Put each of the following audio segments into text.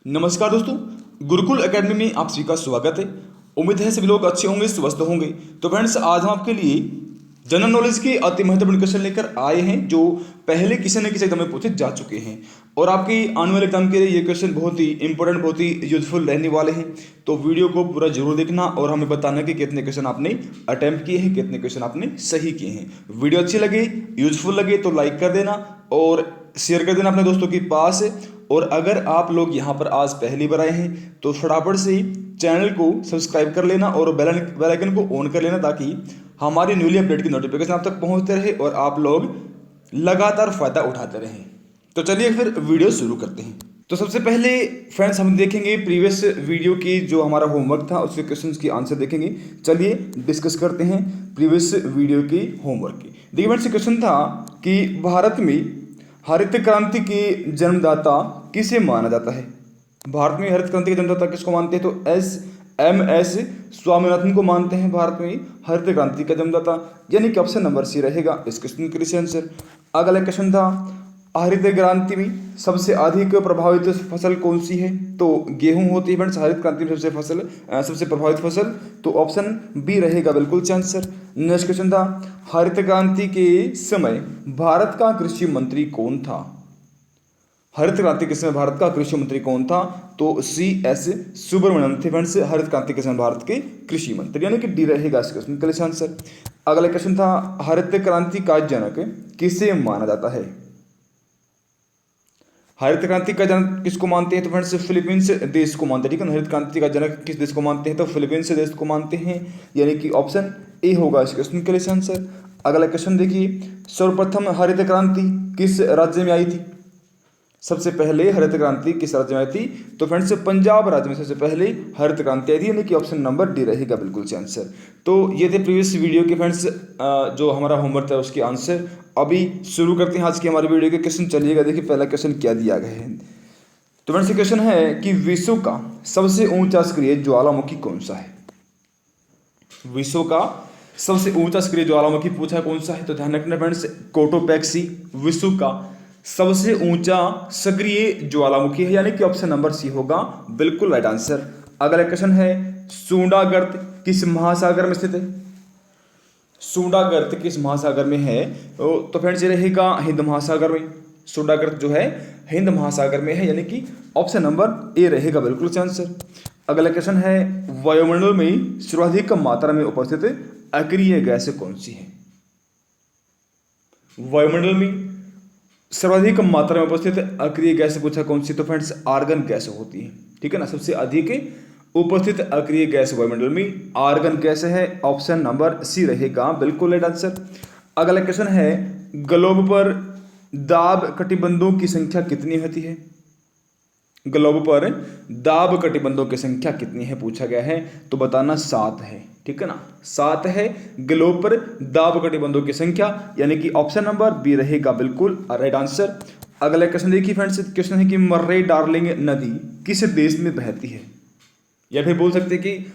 नमस्कार दोस्तों, गुरुकुल एकेडमी में आप सभी का स्वागत है। उम्मीद है सभी लोग अच्छे होंगे, स्वस्थ होंगे। तो फ्रेंड्स, आज हम आपके लिए जनरल नॉलेज के अति महत्वपूर्ण क्वेश्चन लेकर आए हैं जो पहले किसी न किसी एग्जाम में पूछे जा चुके हैं और आपके आने वाले एग्जाम के लिए ये क्वेश्चन बहुत ही इंपॉर्टेंट, बहुत ही यूजफुल रहने वाले हैं। तो वीडियो को पूरा जरूर देखना और हमें बताना कि कितने क्वेश्चन आपने अटेम्प्ट किए हैं, कितने क्वेश्चन आपने सही किए हैं। वीडियो अच्छी लगे, यूजफुल लगे तो लाइक कर देना और शेयर कर देना अपने दोस्तों के पास। और अगर आप लोग यहाँ पर आज पहली बार आए हैं तो फटाफट से चैनल को सब्सक्राइब कर लेना और बेल आइकन को ऑन कर लेना ताकि हमारी न्यूली अपडेट की नोटिफिकेशन आप तक पहुँचते रहे और आप लोग लगातार फायदा उठाते रहें। तो चलिए फिर वीडियो शुरू करते हैं। तो सबसे पहले फ्रेंड्स हम देखेंगे प्रीवियस वीडियो की जो हमारा होमवर्क था उसके क्वेश्चंस की आंसर देखेंगे। चलिए डिस्कस करते हैं प्रीवियस वीडियो की होमवर्क की। देखिए फ्रेंड्स, क्वेश्चन था कि भारत में हरित क्रांति के जन्मदाता किसे माना जाता है। भारत में हरित क्रांति के जन्मदाता किसको मानते हैं? तो एस स्वामीनाथन को मानते हैं भारत में हरित क्रांति का जन्मदाता, यानी कि ऑप्शन नंबर सी रहेगा इस क्वेश्चन के लिए आंसर। अगला क्वेश्चन था हरित क्रांति में सबसे अधिक प्रभावित फसल कौन सी है? तो गेहूं होती है फ्रेंड्स हरित क्रांति में सबसे प्रभावित फसल, तो ऑप्शन बी रहेगा बिल्कुल से आंसर। नेक्स्ट क्वेश्चन था हरित क्रांति के समय भारत का कृषि मंत्री कौन था? हरित क्रांति के समय भारत का कृषि मंत्री कौन था? तो CS सुब्रमण्यम थे फ्रेंड्स हरित क्रांति के समय भारत के कृषि मंत्री, यानी कि डी रहेगा इस क्वेश्चन के लिए आंसर। अगला क्वेश्चन था हरित क्रांति का जनक किसे माना जाता है? हरित क्रांति का जनक किसको मानते हैं? तो फ्रेंड्स फिलीपींस देश को मानते हैं। ठीक है, हरित क्रांति का जनक किस देश को मानते हैं? तो फिलीपींस देश को मानते हैं, यानी कि ऑप्शन ए होगा इस क्वेश्चन के लिए आंसर। अगला क्वेश्चन देखिए, सर्वप्रथम हरित क्रांति किस राज्य में आई थी? सबसे पहले हरित क्रांति किस राज्य में आई थी? तो फ्रेंड्स पंजाब राज्य में सबसे पहले हरित क्रांति आई थी, यानी कि ऑप्शन नंबर डी रहेगा बिल्कुल से आंसर। तो ये थे प्रीवियस वीडियो के फ्रेंड्स जो हमारा होमवर्क था उसके आंसर। अभी शुरू करते हैं आज की हमारी वीडियो के क्वेश्चन। चलिएगा, देखिए पहला क्वेश्चन क्या दिया गया है। तो फ्रेंड्स क्वेश्चन है कि विश्व का सबसे ऊंचा सक्रिय ज्वालामुखी कौन सा है? विश्व का सबसे ऊंचा सक्रिय ज्वालामुखी पूछा कौन सा है? तो ध्यान रखना फ्रेंड्स, कोटोपैक्सी विश्व का सबसे ऊंचा सक्रिय ज्वालामुखी है, यानी कि ऑप्शन नंबर सी होगा बिल्कुल राइट आंसर। अगला क्वेश्चन है सूंडा गर्त किस महासागर में स्थित है? सूंडा गर्त किस महासागर में है? तो फ्रेंड्स ये रहेगा हिंद महासागर में। सूंडा गर्त जो है हिंद महासागर में है, यानी कि ऑप्शन नंबर ए रहेगा बिल्कुल से आंसर। अगला क्वेश्चन है वायुमंडल में सर्वाधिक मात्रा में उपस्थित अक्रिय गैस कौन सी है? वायुमंडल में सर्वाधिक मात्रा में उपस्थित अक्रिय गैस पूछा कौन सी? तो फ्रेंड्स आर्गन गैस होती है। ठीक है ना, सबसे अधिक उपस्थित अक्रिय गैस वायुमंडल में आर्गन गैस है, ऑप्शन नंबर सी रहेगा बिल्कुल राइट आंसर। अगला क्वेश्चन है ग्लोब पर दाब कटिबंधों की संख्या कितनी होती है? ग्लोब पर दाब कटिबंधों की संख्या कितनी है पूछा गया है, तो बताना 7 है। ठीक है ना, 7 है ग्लोब पर दाब कटिबंधों की संख्या, यानी कि ऑप्शन नंबर बी रहेगा बिल्कुल राइट आंसर। अगला क्वेश्चन देखिए फ्रेंड्स, क्वेश्चन है कि मर्रे डार्लिंग नदी किस देश में बहती है? या फिर बोल सकते हैं कि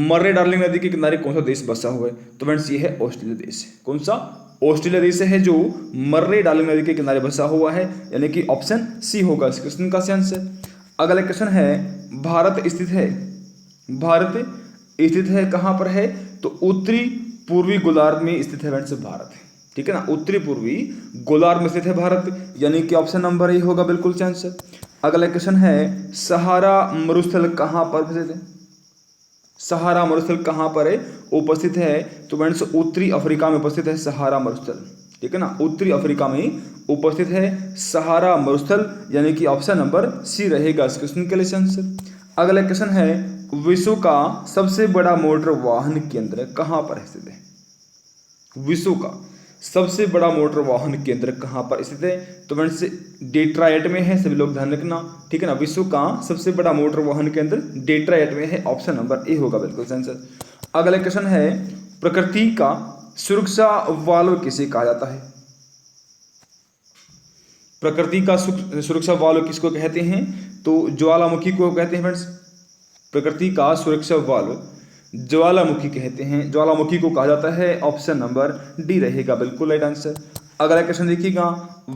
मर्रे डार्लिंग नदी के किनारे कौन सा देश बसा हुआ है? तो फ्रेंड्स ये है ऑस्ट्रेलिया देश। कौन सा? ऑस्ट्रेलिया देश है जो मर्रे डार्लिंग नदी के किनारे बसा हुआ है, यानी कि ऑप्शन सी होगा इस क्वेश्चन का आंसर। अगला क्वेश्चन है भारत स्थित है कहाँ पर है? तो उत्तरी पूर्वी गोलार्ध में स्थित है फ्रेंड्स भारत। ठीक है ना, उत्तरी पूर्वी गोलार्ध में स्थित है भारत, यानी कि ऑप्शन नंबर ए होगा बिल्कुल से आंसर। अगला क्वेश्चन है सहारा मरुस्थल कहाँ पर स्थित है? सहारा मरुस्थल कहाँ पर है उपस्थित है? तो फ्रेंड्स उत्तरी अफ्रीका में उपस्थित है सहारा मरुस्थल। ठीक है ना, उत्तरी अफ्रीका में उपस्थित है सहारा मरुस्थल, यानी कि ऑप्शन नंबर सी रहेगा इस क्वेश्चन के लिए आंसर। अगला क्वेश्चन है विश्व का सबसे बड़ा मोटर वाहन केंद्र कहाँ पर स्थित है? विश्व का सबसे बड़ा मोटर वाहन केंद्र कहाँ पर स्थित है? तो फ्रेंड्स डेट्रायट में है, सभी लोग ध्यान रखना। ठीक है ना, विश्व का सबसे बड़ा मोटर वाहन केंद्र डेट्रायट में है, ऑप्शन नंबर ए होगा बिल्कुल आंसर। अगला क्वेश्चन है प्रकृति का सुरक्षा वाल्व किसे कहा जाता है? प्रकृति का सुरक्षा वाल्व किसको कहते हैं? तो ज्वालामुखी को कहते हैं फ्रेंड्स। प्रकृति का सुरक्षा वाल्व ज्वालामुखी कहते हैं, ज्वालामुखी को कहा जाता है, ऑप्शन नंबर डी रहेगा बिल्कुल राइट आंसर। अगला क्वेश्चन देखिएगा,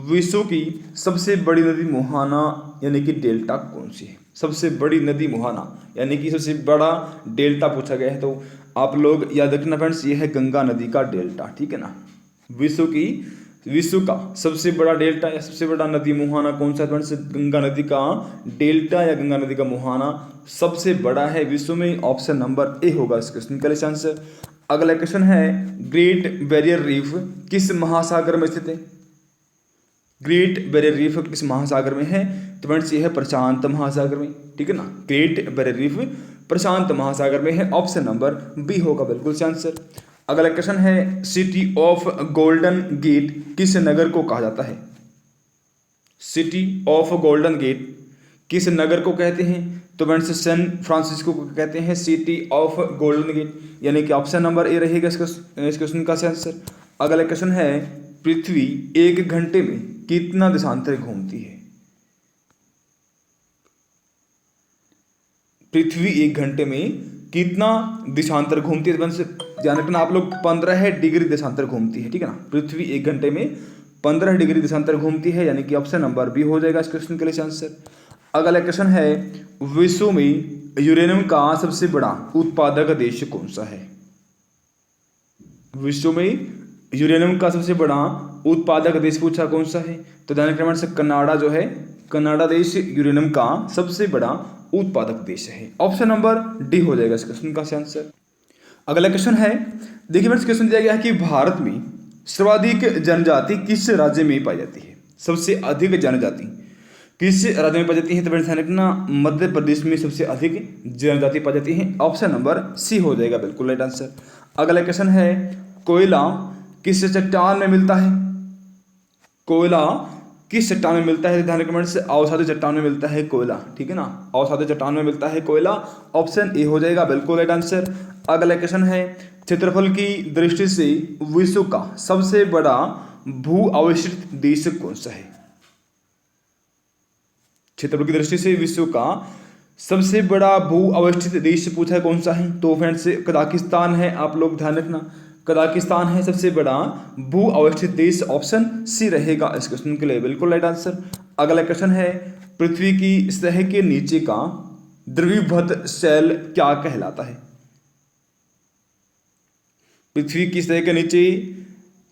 विश्व की सबसे बड़ी नदी मुहाना यानी कि डेल्टा कौन सी है? सबसे बड़ी नदी मुहाना यानी कि सबसे बड़ा डेल्टा पूछा गया है, तो आप लोग याद रखना फ्रेंड्स, ये है गंगा नदी का डेल्टा, ठीक है ना। विश्व का सबसे बड़ा डेल्टा या सबसे बड़ा नदी मुहाना कौन सा है फ्रेंड्स? गंगा नदी का डेल्टा या गंगा नदी का मुहाना सबसे बड़ा है विश्व में। ऑप्शन नंबर ए होगा इस क्वेश्चन का आंसर। अगला क्वेश्चन है, ग्रेट बैरियर रीफ किस महासागर में स्थित है? ग्रेट बैरियर रीफ किस महासागर में है? तो फ्रेंड्स ये है प्रशांत महासागर में, ठीक है ना। ग्रेट बैरियर रीफ प्रशांत महासागर में है। ऑप्शन नंबर बी होगा बिल्कुल से आंसर। अगला क्वेश्चन है, सिटी ऑफ गोल्डन गेट किस नगर को कहा जाता है? सिटी ऑफ गोल्डन गेट किस नगर को कहते हैं? तो फ्रेंड्स सैन फ्रांसिस्को को कहते हैं सिटी ऑफ गोल्डन गेट, यानी कि ऑप्शन नंबर ए रहेगा इस क्वेश्चन का आंसर। अगला क्वेश्चन है, पृथ्वी 1 घंटे में कितना देशांतर घूमती है? पृथ्वी 1 घंटे में कितना देशांतर घूमती है? ध्यान रखना आप लोग, 15 डिग्री देशांतर घूमती है, ठीक है ना। पृथ्वी 1 घंटे में 15 डिग्री देशांतर घूमती है, यानी कि ऑप्शन नंबर बी हो जाएगा इस क्वेश्चन के लिए आंसर। अगला क्वेश्चन है, विश्व में यूरेनियम का सबसे बड़ा उत्पादक देश कौन सा है? विश्व में यूरेनियम का सबसे बड़ा उत्पादक देश पूछा कौन सा है? तो ध्यान रखना से कनाडा जो है, कनाडा देश यूरेनियम का सबसे बड़ा उत्पादक देश है। ऑप्शन नंबर डी हो जाएगा इस क्वेश्चन का आंसर। अगला क्वेश्चन है, देखिए फ्रेंड्स क्वेश्चन दिया गया है कि भारत में सर्वाधिक जनजाति किस राज्य में पाई जाती है? सबसे अधिक जनजाति किस राज्य में पाई जाती है? तो ध्यान रखना मध्य प्रदेश में सबसे अधिक जनजाति पाई जाती है। ऑप्शन नंबर सी हो जाएगा बिल्कुल राइट आंसर। अगला क्वेश्चन है, कोयला किस चट्टान में मिलता है? कोयला किस चट्टान में मिलता है? ध्यान रखना से अवसादी चट्टान में मिलता है कोयला, ठीक है ना। अवसादी चट्टान में मिलता है कोयला, ऑप्शन ए हो जाएगा बिल्कुल राइट आंसर। अगला क्वेश्चन है, क्षेत्रफल की दृष्टि से विश्व का सबसे बड़ा भू अवस्थित देश कौन सा है? क्षेत्रफल की दृष्टि से विश्व का सबसे बड़ा भू अवस्थित देश पूछा है कौन सा है? तो फ्रेंड्स कजाकिस्तान है, आप लोग ध्यान रखना कजाकिस्तान है सबसे बड़ा भू अवस्थित देश। ऑप्शन सी रहेगा इस क्वेश्चन के लिए बिल्कुल राइट आंसर। अगला क्वेश्चन है, पृथ्वी की सतह के नीचे का द्रवीभूत सेल क्या कहलाता है? पृथ्वी की सतह के नीचे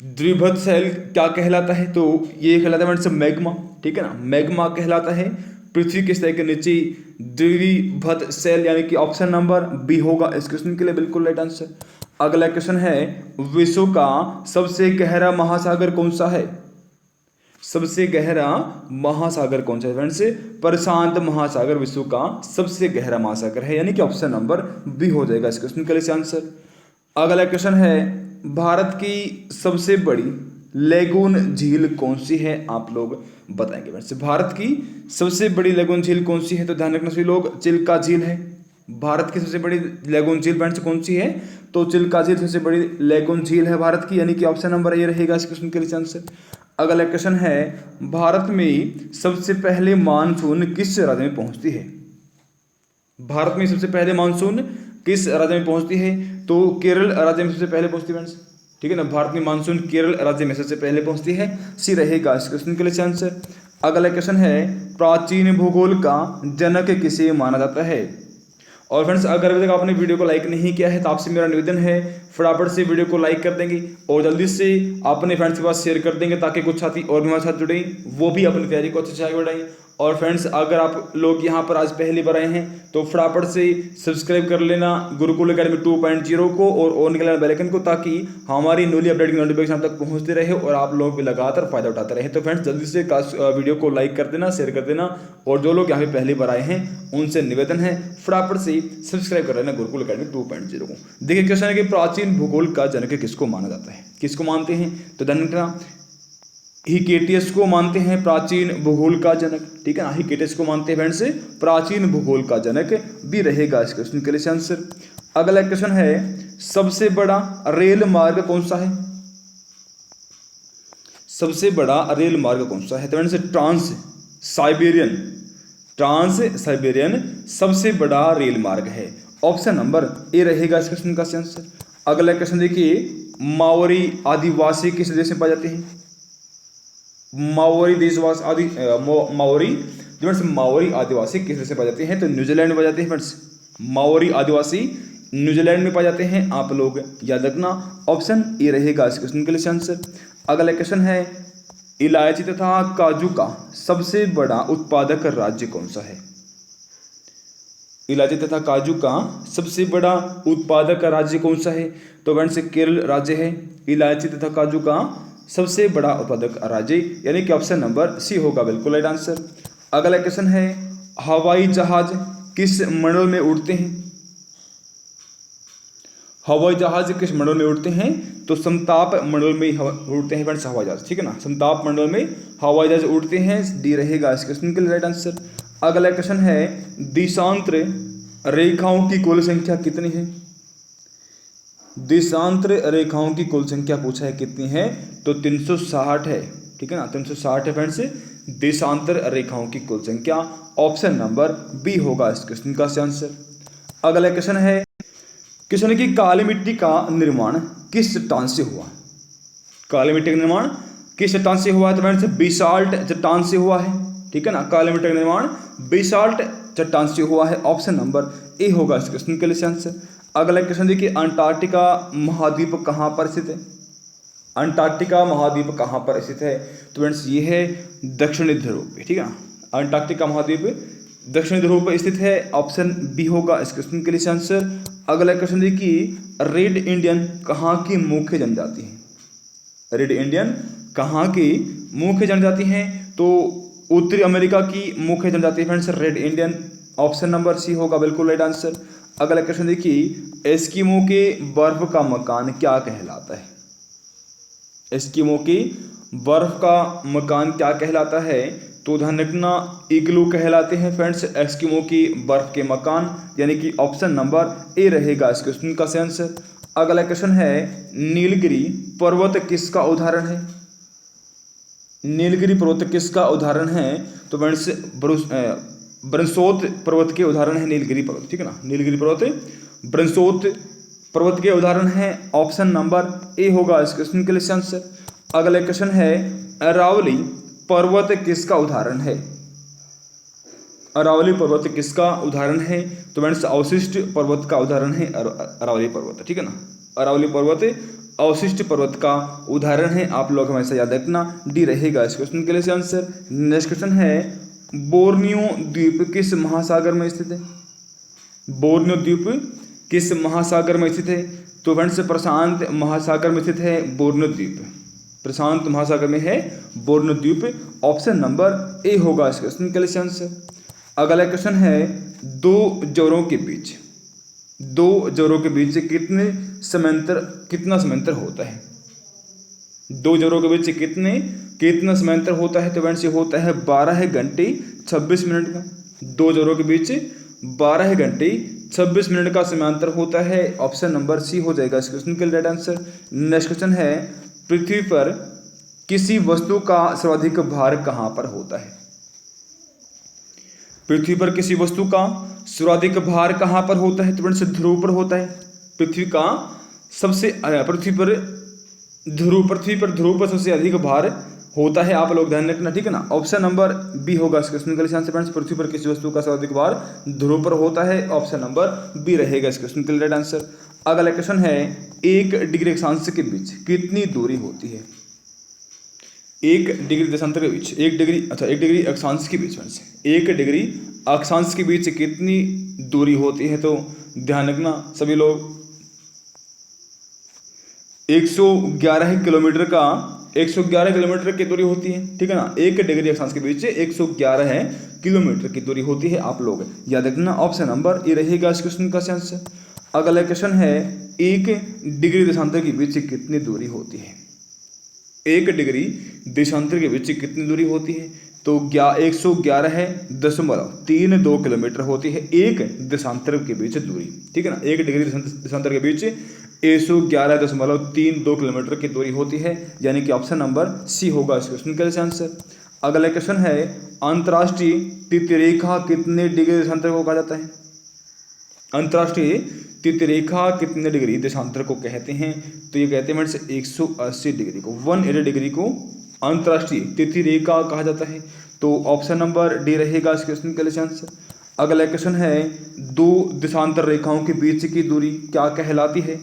द्रवीभूत सेल क्या कहलाता है? तो ये कहलाता है मैग्मा, ठीक है ना, मैग्मा कहलाता है पृथ्वी की सतह के नीचे द्रवीभूत सेल, यानी कि ऑप्शन नंबर बी होगा इस क्वेश्चन के लिए बिल्कुल राइट आंसर। अगला क्वेश्चन है, विश्व का सबसे गहरा महासागर कौन सा है? सबसे गहरा महासागर कौन सा है फ्रेंड्स? प्रशांत महासागर विश्व का सबसे गहरा महासागर है, यानी कि ऑप्शन नंबर बी हो जाएगा इस क्वेश्चन के लिए आंसर। अगला क्वेश्चन है, भारत की सबसे बड़ी लेगून झील कौन सी है? आप लोग बताएंगे फ्रेंड्स, भारत की सबसे बड़ी लेगून झील कौन सी है? तो ध्यान रखना सभी लोग, चिल्का झील है। भारत की सबसे बड़ी लेगून झील फ्रेंड्स कौन सी है? तो चिल्का झील सबसे बड़ी लेगून झील है भारत की, यानी कि ऑप्शन नंबर ए रहेगा इस क्वेश्चन के लिए आंसर। अगला क्वेश्चन है, भारत में सबसे पहले मानसून किस राज्य में पहुंचती है? भारत में सबसे पहले मानसून किस राज्य में पहुंचती है? तो केरल राज्य में सबसे पहले पहुंचती है फ्रेंड्स, ठीक है ना। भारत में मानसून केरल राज्य में सबसे पहले पहुंचती है, सी रहेगा इस क्वेश्चन के लिए आंसर। अगला क्वेश्चन है, प्राचीन भूगोल का जनक किसे माना जाता है? और फ्रेंड्स अगर अभी तक आपने वीडियो को लाइक नहीं किया है तो आपसे मेरा निवेदन है फटाफट से वीडियो को लाइक कर देंगे और जल्दी से अपने फ्रेंड्स के पास शेयर कर देंगे, ताकि कुछ साथी और भी हमारे साथ जुड़े, वो भी अपनी तैयारी को अच्छे से आगे बढ़ाएं। और फ्रेंड्स अगर आप लोग यहाँ पर आज पहली बार आए हैं तो फटाफट से सब्सक्राइब कर लेना गुरुकुल एकेडमी 2.0 को और ऑन कर लेना बेल आइकन को, ताकि हमारी न्यूली अपडेट की नोटिफिकेशन आप तक पहुँचते रहे और आप लोग भी लगातार फायदा उठाते रहे। तो फ्रेंड्स जल्दी से वीडियो को लाइक कर देना, शेयर कर देना, और जो लोग यहाँ पे पहली बार आए हैं उनसे निवेदन है फटाफट से सब्सक्राइब कर लेना गुरुकुल एकेडमी 2.0 को। देखिए क्वेश्चन है कि प्राचीन भूगोल का जनक किसको माना जाता है? किसको मानते हैं? तो ध्यान रखना, हिकेटियस को मानते हैं प्राचीन भूगोल का जनक, ठीक है ना। हिकेटियस को मानते हैं फ्रेंड्स प्राचीन भूगोल का जनक, भी रहेगा इस क्वेश्चन के लिए आंसर। अगला क्वेश्चन है, सबसे बड़ा रेल मार्ग कौन सा है? सबसे बड़ा रेल मार्ग कौन सा है? तो फ्रेंड्स ट्रांस साइबेरियन सबसे बड़ा रेल मार्ग है, ऑप्शन नंबर ए रहेगा इस क्वेश्चन का आंसर। अगला क्वेश्चन देखिए, माओरी आदिवासी किस देश में पाए जाते हैं? माओरी देशवास आदि माओरी जो फ्रेंड्स माओरी आदिवासी किस देश से पाए जाते हैं? तो न्यूजीलैंड में पाए जाते हैं फ्रेंड्स। माओरी आदिवासी न्यूजीलैंड में पाए जाते हैं, आप लोग याद रखना। ऑप्शन ए रहेगा इस क्वेश्चन के लिए आंसर। अगला क्वेश्चन है, इलायची तथा काजू का सबसे बड़ा उत्पादक राज्य कौन सा है? इलायची तथा काजू का सबसे बड़ा उत्पादक राज्य कौन सा है? तो फ्रेंड्स केरल राज्य है इलायची तथा काजू का सबसे बड़ा उत्पादक राज्य, यानी कि ऑप्शन नंबर सी होगा बिल्कुल राइट आंसर। अगला क्वेश्चन है, हवाई जहाज किस मंडल में उड़ते हैं? हवाई जहाज किस मंडल में उड़ते हैं? तो समताप मंडल में उड़ते हैं फ्रेंड्स हवाई जहाज, ठीक है ना। समताप मंडल में हवाई जहाज उड़ते हैं, डी रहेगा इस क्वेश्चन के लिए राइट आंसर। अगला क्वेश्चन है, देशांतर रेखाओं की कुल संख्या कितनी है? देशांतर रेखाओं की कुल संख्या पूछा है कितनी है? तो 360 है, ठीक है ना। 360 है फ्रेंड्स देशांतर रेखाओं की कुल संख्या, ऑप्शन नंबर बी होगा इस क्वेश्चन का आंसर। अगला क्वेश्चन है, क्वेश्चन की काली मिट्टी का निर्माण किस चट्टान से हुआ? काली मिट्टी का निर्माण किस चट्टान से हुआ है? तो फ्रेंड्स बेसाल्ट चट्टान से हुआ है, ठीक है ना। काली मिट्टी का निर्माण बेसाल्ट चट्टान से हुआ है, ऑप्शन नंबर ए होगा इस क्वेश्चन के लिए आंसर। अगला क्वेश्चन देखिए, अंटार्कटिका महाद्वीप कहाँ पर स्थित है? अंटार्कटिका महाद्वीप कहाँ पर स्थित है? तो फ्रेंड्स ये है दक्षिणी ध्रुव पे, ठीक है ना। अंटार्कटिका महाद्वीप दक्षिणी ध्रुव पर स्थित है, ऑप्शन बी होगा इस क्वेश्चन के लिए आंसर। अगला क्वेश्चन देखिए, रेड इंडियन कहाँ की मुख्य जनजाति है? रेड इंडियन कहाँ की मुख्य जनजाति है? तो उत्तरी अमेरिका की मुख्य जनजाति friends red Indian, option number C होगा बिल्कुल राइट आंसर। अगला क्वेश्चन देखिए, एस्किमो के बर्फ का मकान क्या कहलाता है? एस्किमो के बर्फ का मकान क्या कहलाता है? तो ध्यान रखना इग्लू कहलाते हैं फ्रेंड्स एस्किमो की बर्फ के मकान, यानी कि ऑप्शन नंबर ए रहेगा इस क्वेश्चन का आंसर। अगला क्वेश्चन है, नीलगिरी पर्वत किसका उदाहरण है? नीलगिरी पर्वत किसका उदाहरण है? तो फ्रेंड्स ब्रंसोत पर्वत के उदाहरण है नीलगिरी पर्वत, ठीक है ना। नीलगिरी पर्वत ब्रंसोत पर्वत के उदाहरण है, ऑप्शन नंबर ए होगा इस क्वेश्चन के लिए आंसर। अगला क्वेश्चन है, अरावली पर्वत किसका उदाहरण है? अरावली पर्वत किसका उदाहरण है? तो फ्रेंड्स अवशिष्ट पर्वत का उदाहरण है अरावली पर्वत, ठीक है ना। अरावली पर्वत अवशिष्ट पर्वत का उदाहरण है, आप लोग हमेशा याद रखना, डी रहेगा इस क्वेश्चन के लिए आंसर। नेक्स्ट क्वेश्चन है, बोर्नियो द्वीप किस महासागर में स्थित है? बोर्नियो द्वीप किस महासागर में स्थित है? तो फ्रेंड्स प्रशांत महासागर में स्थित है बोर्नियो द्वीप, प्रशांत महासागर में है बोर्नियो द्वीप, ऑप्शन नंबर ए होगा इस क्वेश्चन के लिए आंसर। अगला क्वेश्चन है, दो जोरों के बीच कितना समांतर होता है? दो जोरों के बीच कितना समांतर होता है? तो फ्रेंड्स ये होता है 12 घंटे 26 मिनट का। दो जोरों के बीच 12 घंटे 26 मिनट का समांतर होता है, ऑप्शन नंबर सी हो जाएगा इस क्वेश्चन के लिए राइट आंसर। नेक्स्ट क्वेश्चन है, पृथ्वी पर किसी वस्तु का सर्वाधिक भार कहाँ पर होता है? पृथ्वी पर किसी वस्तु का सर्वाधिक भार कहाँ पर होता है? तो फ्रेंड्स ध्रुव पर होता है। पृथ्वी पर ध्रुव पर सबसे अधिक भार होता है, आप लोग ध्यान रखना, ठीक है ना। ऑप्शन नंबर बी होगा इस क्वेश्चन के लिए आंसर फ्रेंड्स। पृथ्वी पर किसी वस्तु का सर्वाधिक भार ध्रुव पर होता है, ऑप्शन नंबर बी रहेगा इस क्वेश्चन के लिए राइट आंसर। अगला क्वेश्चन है, 1 डिग्री अक्षांश के बीच कितनी दूरी होती है? 1 डिग्री देशांतर के बीच 1 डिग्री अक्षांश के बीच फ्रेंड्स 1 डिग्री अक्षांश के बीच कितनी दूरी होती है? तो ध्यान रखना सभी लोग, 111 किलोमीटर की दूरी होती है, ठीक है ना। 1 डिग्री अक्षांश के बीच 111 किलोमीटर की दूरी होती है, आप लोग याद रखना, ऑप्शन नंबर ए रहेगा इस क्वेश्चन का आंसर। अगला क्वेश्चन है, 1 डिग्री देशांतर के बीच कितनी दूरी होती है? 1 डिग्री देशांतर के बीच कितनी दूरी होती है? तो 111.32 किलोमीटर होती है 1 देशांतर के बीच दूरी, ठीक है ना। 1 डिग्री देशांतर के बीच 111.32 किलोमीटर की दूरी होती है, यानी कि ऑप्शन नंबर सी होगा इस क्वेश्चन का आंसर। अगला क्वेश्चन है, अंतर्राष्ट्रीय तिथिरेखा कितने डिग्री देशांतर को कहा जाता है? अंतर्राष्ट्रीय तिथिरेखा कितने डिग्री देशांतर को कहते हैं? तो ये कहते हैं 180 डिग्री को, 180 डिग्री को अंतर्राष्ट्रीय तिथि रेखा कहा जाता है। तो ऑप्शन नंबर डी रहेगा इस क्वेश्चन का आंसर। अगला क्वेश्चन है, दो देशांतर रेखाओं के बीच की दूरी क्या कहलाती है?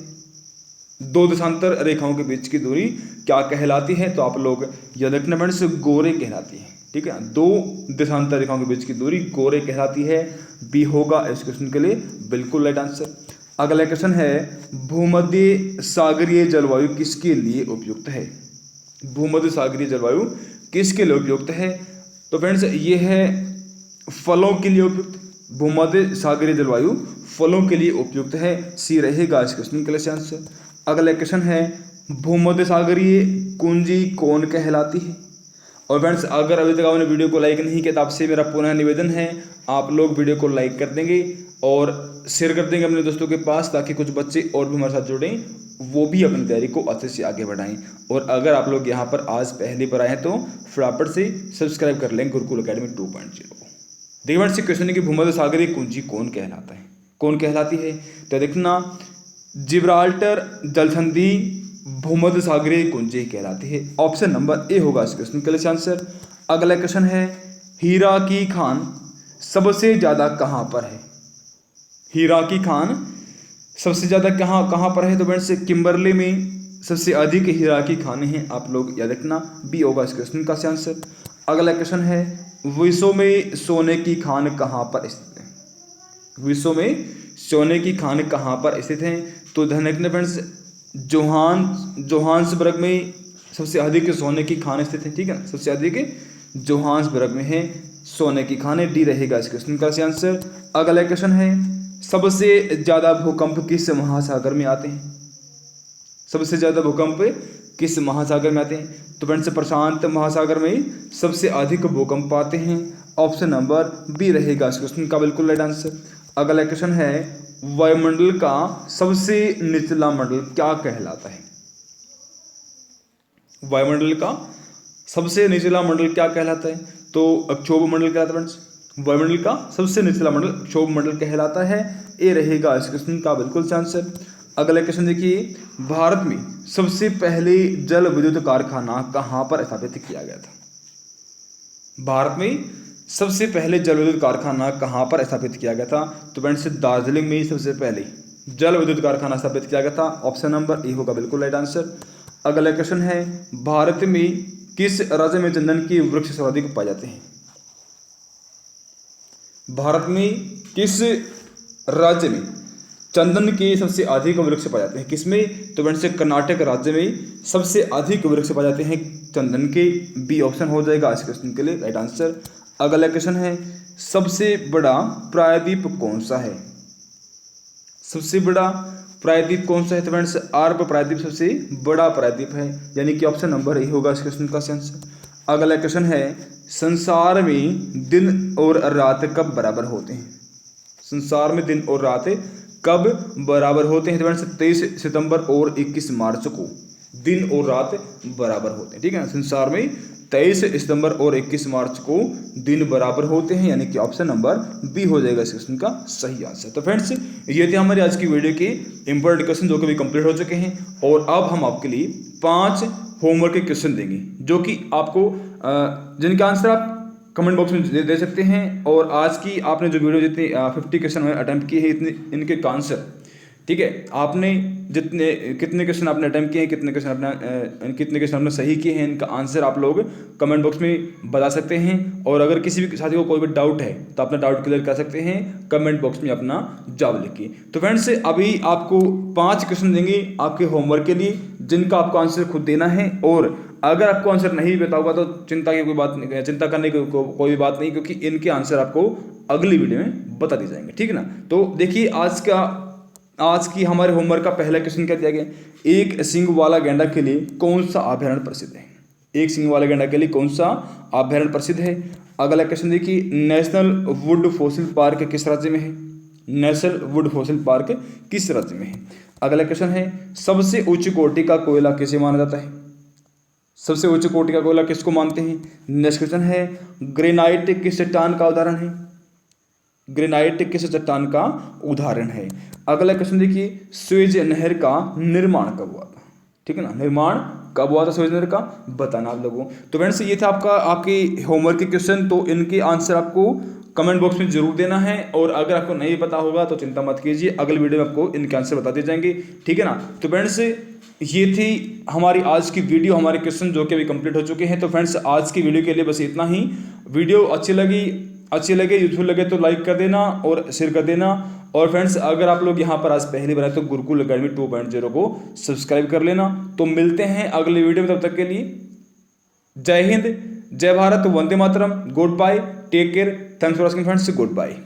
दो देशांतर रेखाओं के बीच की दूरी क्या कहलाती है? तो आप लोग याद रखना फ्रेंड्स, गोरे कहलाती है। ठीक है, दो देशांतर रेखाओं के बीच की दूरी गोरे कहलाती है। बी होगा इस क्वेश्चन के लिए बिल्कुल राइट आंसर। अगला क्वेश्चन है, भूमध्य सागरीय जलवायु किसके लिए उपयुक्त है? भूमध्य सागरीय जलवायु किसके लिए उपयुक्त है? तो फ्रेंड्स ये है फलों के लिए उपयुक्त। भूमध्य सागरीय जलवायु फलों के लिए उपयुक्त है। सी रहेगा इस क्वेश्चन के लिए आंसर। अगला क्वेश्चन है, भूमध्य सागरीय कुंजी कौन कहलाती है? और फ्रेंड्स अगर अभी तक आपने वीडियो को लाइक नहीं किया तो आपसे मेरा पुनः निवेदन है, आप लोग वीडियो को लाइक कर देंगे और शेयर कर देंगे अपने दोस्तों के पास, ताकि कुछ बच्चे और भी हमारे साथ जुड़ें, वो भी अपनी तैयारी को अच्छे से आगे बढ़ाएं। और अगर आप लोग यहाँ पर आज पहली बार आए हैं तो फटाफट से सब्सक्राइब कर लें गुरुकुल एकेडमी 2.0। देखिए फ्रेंड्स, क्वेश्चन है कि भूमध्य सागरीय कुंजी कौन कहलाता है, कौन कहलाती है? तो देखना, जिब्राल्टर जलसंधि भूमध्य सागरीय कुंजी कहलाती है। ऑप्शन नंबर ए होगा इस क्वेश्चन का आंसर। अगला क्वेश्चन है, हीरा की खान सबसे ज़्यादा कहाँ पर है? हीरा की खान सबसे ज़्यादा कहाँ पर है? तो फ्रेंड्स किम्बरले में सबसे अधिक हीरा की खानें हैं, आप लोग याद रखना। बी होगा इस क्वेश्चन का आंसर। अगला क्वेश्चन है, विश्व में सोने की खान कहाँ पर स्थित है? विश्व में सोने की खान कहाँ पर स्थित है? तो ध्यान रखना फ्रेंड्स, जोहान्सबर्ग में सबसे अधिक सोने की खान स्थित है। ठीक है, सबसे अधिक जोहान्सबर्ग में है सोने की खानें। डी रहेगा इस क्वेश्चन का आंसर। अगला क्वेश्चन है, सबसे ज़्यादा भूकंप किस महासागर में आते हैं? सबसे ज़्यादा भूकंप किस महासागर में आते हैं? तो फ्रेंड्स प्रशांत महासागर में सबसे अधिक भूकंप आते हैं। ऑप्शन नंबर बी रहेगा इस क्वेश्चन का बिल्कुल राइट आंसर। अगला क्वेश्चन है, वायुमंडल का सबसे निचला मंडल क्या कहलाता है? वायुमंडल का सबसे निचला मंडल क्या कहलाता है? तो क्षोभ मंडल कहलाता है फ्रेंड्स। वायुमंडल का सबसे निचला मंडल क्षोभ मंडल कहलाता है। ए रहेगा इस क्वेश्चन का बिल्कुल आंसर। अगला क्वेश्चन देखिए, भारत में सबसे पहले जल विद्युत कारखाना कहाँ पर स्थापित किया गया था? भारत में सबसे पहले जल विद्युत कारखाना कहाँ पर स्थापित किया गया था? तो फ्रेंड्स दार्जिलिंग में सबसे पहले जल विद्युत कारखाना स्थापित किया गया था। ऑप्शन नंबर ए होगा बिल्कुल राइट आंसर। अगला क्वेश्चन है, भारत में किस राज्य में चंदन के वृक्ष सर्वाधिक पाए जाते हैं? भारत में किस राज्य में चंदन के सबसे अधिक वृक्ष पाए जाते हैं? किसमें? तो फ्रेंड्स कर्नाटक राज्य में सबसे अधिक वृक्ष पाए जाते हैं चंदन के। बी ऑप्शन हो जाएगा इस क्वेश्चन के लिए राइट आंसर। अगला क्वेश्चन है, सबसे बड़ा प्रायद्वीप कौन सा है? सबसे बड़ा प्रायद्वीप कौन सा है? तो फ्रेंड्स आर्प प्रायद्वीप सबसे बड़ा प्रायद्वीप है, यानी कि ऑप्शन नंबर ए होगा इस क्वेश्चन का आंसर। अगला क्वेश्चन है, संसार में दिन और रात कब बराबर होते हैं? संसार में दिन और रात कब बराबर होते हैं? तो फ्रेंड्स 23 सितंबर और 21 मार्च को दिन और रात बराबर होते हैं। ठीक है, संसार में 23 सितंबर और 21 मार्च को दिन बराबर होते हैं, यानी कि ऑप्शन नंबर बी हो जाएगा इस क्वेश्चन का सही आंसर। तो फ्रेंड्स ये थे हमारी आज की वीडियो के इंपॉर्टेंट क्वेश्चन जो कि भी कंप्लीट हो चुके हैं, और अब हम आपके लिए 5 होमवर्क के क्वेश्चन देंगे, जो कि आपको जिनका आंसर आप कमेंट बॉक्स में दे सकते हैं। और आज की आपने जो वीडियो जितनी 50 क्वेश्चन अटैम्प्ट किए हैं, इतने इनके आंसर, ठीक है, आपने कितने क्वेश्चन आपने अटैम्प्ट किए हैं, कितने क्वेश्चन आपने सही किए हैं, इनका आंसर आप लोग कमेंट बॉक्स में बता सकते हैं। और अगर किसी भी साथी को कोई भी डाउट है तो अपना डाउट क्लियर कर सकते हैं कमेंट बॉक्स में अपना जवाब लिखिए। तो फ्रेंड्स अभी आपको 5 क्वेश्चन देंगे आपके होमवर्क के लिए, जिनका आपको आंसर खुद देना है। और अगर आपको आंसर नहीं पता होगा तो चिंता करने की कोई बात नहीं, क्योंकि इनके आंसर आपको अगली वीडियो में बता दिए जाएंगे। ठीक है ना। तो देखिए आज की हमारे होमवर्क का पहला क्वेश्चन क्या दिया गया, एक सींग वाला गैंडा के लिए कौन सा अभयारण्य प्रसिद्ध है? एक सींग वाला गैंडा के लिए कौन सा अभयारण्य प्रसिद्ध है? अगला क्वेश्चन देखिए, नेशनल वुड फॉसिल पार्क किस राज्य में है? नेशनल वुड फॉसिल पार्क किस राज्य में है? अगला क्वेश्चन है, सबसे उच्च कोटि का कोयला किसे माना जाता है? सबसे उच्च कोटि का कोयला किसको मानते हैं? नेक्स्ट क्वेश्चन है, ग्रेनाइट किस चट्टान का उदाहरण है? ग्रेनाइट किस चट्टान का उदाहरण है? अगला क्वेश्चन देखिए, सुएज नहर का निर्माण कब हुआ था? ठीक है ना, निर्माण कब हुआ था 26 जनवरी का, बताना आप लोगों को। तो फ्रेंड्स ये था आपका आपके होमवर्क के क्वेश्चन, तो इनके आंसर आपको कमेंट बॉक्स में जरूर देना है, और अगर आपको नहीं पता होगा तो चिंता मत कीजिए, अगले वीडियो में आपको इनके आंसर बता दिए जाएंगे, ठीक है ना। तो फ्रेंड्स ये थी हमारी आज की वीडियो, हमारे क्वेश्चन जो कि अभी कंप्लीट हो चुके हैं। तो फ्रेंड्स आज की वीडियो के लिए बस इतना ही। वीडियो अच्छी लगे यूजफुल लगे तो लाइक कर देना और शेयर कर देना। और फ्रेंड्स अगर आप लोग यहाँ पर आज पहली बार आए तो गुरुकुल एकेडमी 2.0 को सब्सक्राइब कर लेना। तो मिलते हैं अगले वीडियो में, तब तक के लिए जय हिंद, जय Bharat, Vande Mataram, good bye, take care, thanks for watching friends, good bye.